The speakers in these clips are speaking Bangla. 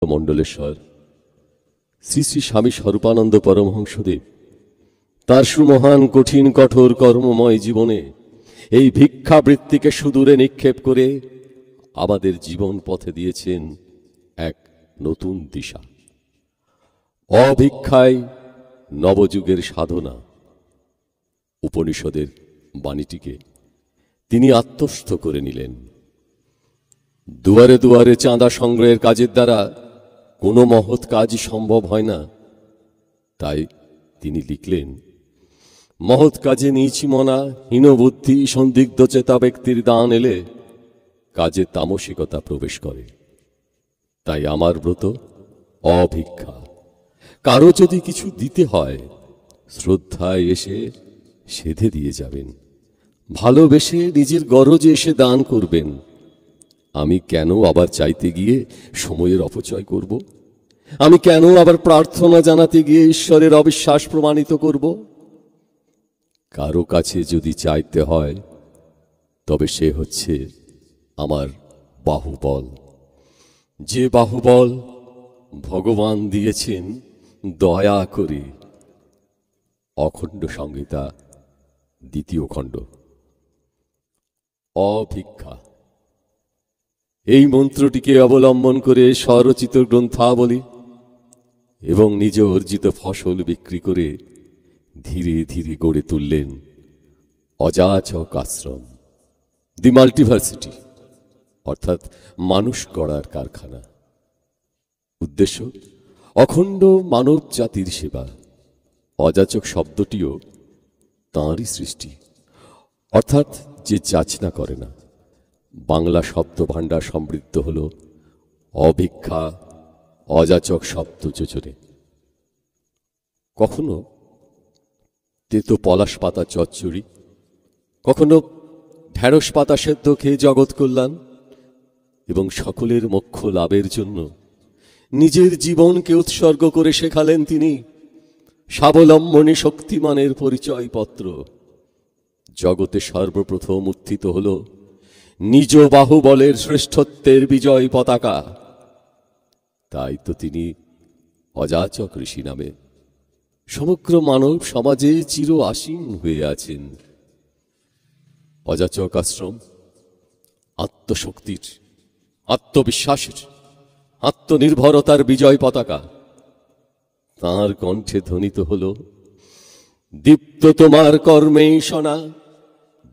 মণ্ডলেশ্বর শ্রী শ্রী স্বামী স্বরূপানন্দ পরমহংসদেব তার সুমহান কঠিন কঠোর কর্মময় জীবনে এই ভিক্ষাবৃত্তিকে সুদূরে নিক্ষেপ করে আমাদের জীবন পথে দিয়েছেন এক নতুন দিশা। অভিক্ষায় নবযুগের সাধনা উপনিষদের বাণীটিকে তিনি আত্মস্থ করে নিলেন। দুয়ারে দুয়ারে চাঁদা সংগ্রহের কাজের দ্বারা কোনো মহৎ কাজই সম্ভব হয় না। তাই তিনি লিখলেন, মহৎ কাজে নিচি মনা হীনবুদ্ধি সন্দিগ্ধ চেতা ব্যক্তির দান এলে কাজে তামসিকতা প্রবেশ করে। তাই আমার ব্রত অভিক্ষা। কারো যদি কিছু দিতে হয় শ্রদ্ধায় এসে সেধে দিয়ে যাবেন, ভালোবেসে নিজের গরজে এসে দান করবেন। আমি কেন আবার চাইতে গিয়ে সময়ের অপচয় করব? আমি কেন আবার প্রার্থনা জানাতে গিয়ে ঈশ্বরের অবিশ্বাস প্রমাণিত করব? কারো কাছে যদি চাইতে হয় তবে সে হচ্ছে আমার বাহুবল, যে বাহুবল ভগবান দিয়েছেন দয়া করে। অখণ্ড সংহিতা 2য় খণ্ড। অভিক্ষা এই মন্ত্রটিকে অবলম্বন করে স্বরচিত গ্রন্থাবলী এবং নিজ অর্জিত ফসল বিক্রি করে ধীরে ধীরে গড়ে তুললেন অযাচক আশ্রম, দি মাল্টিভার্সিটি, অর্থাৎ মানুষ গড়ার কারখানা। উদ্দেশ্য অখণ্ড মানব জাতির সেবা। অযাচক শব্দটিও তাঁরই সৃষ্টি, অর্থাৎ যে যাচনা করে না। বাংলা শব্দ ভাণ্ডার সমৃদ্ধ হল অভিক্ষা অযাচক শব্দ যোজনে। কখনো তেতো পলাশ পাতা চচ্চড়ি, কখনো ঢেঁড়স পাতা সেদ্ধ খেয়ে জগৎ কল্যাণ এবং সকলের মোক্ষ লাভের জন্য নিজের জীবনকে উৎসর্গ করে শেখালেন তিনি স্বাবলম্বনী শক্তিমানের পরিচয়পত্র। জগতে সর্বপ্রথম উত্থিত হল নিজ বাহুবলের শ্রেষ্ঠত্বের বিজয় পতাকা। তাই তো তিনি অযাচক ঋষি নামে সমগ্র মানব সমাজে চির আসীন হয়ে আছেন। অযাচক আশ্রম আত্মশক্তির, আত্মবিশ্বাসের, আত্মনির্ভরতার বিজয় পতাকা। তাঁর কণ্ঠে ধ্বনিত হল, দীপ্ত তোমার কর্মেই শোনা,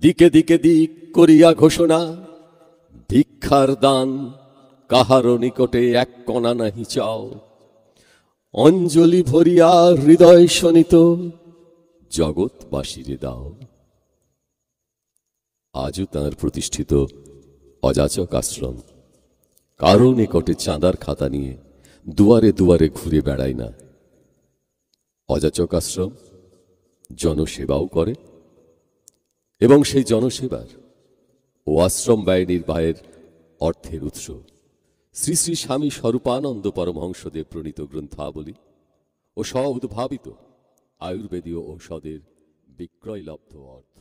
দিকে দিকে দিক করিয়া ঘোষণা, ভিক্ষার দান কাহারো নিকটে এক কণা নাহি চাও, অঞ্জলি ভরিয়া হৃদয় শোনিত জগৎবাসীরে দাও। আজও তাঁর প্রতিষ্ঠিত অযাচক আশ্রম কারো নিকটে চাঁদার খাতা নিয়ে দুয়ারে দুয়ারে ঘুরে বেড়ায় না। অযাচক আশ্রম জনসেবাও করে এবং সেই জনসেবার ও আশ্রম ব্যয় নির্বাহের অর্থের উৎস শ্রী শ্রী স্বামী স্বরূপানন্দ পরমহংসদেব প্রণীত গ্রন্থাবলী ও স্ব উদ্ভাবিত আয়ুর্বেদীয় ঔষধের বিক্রয়লব্ধ অর্থ।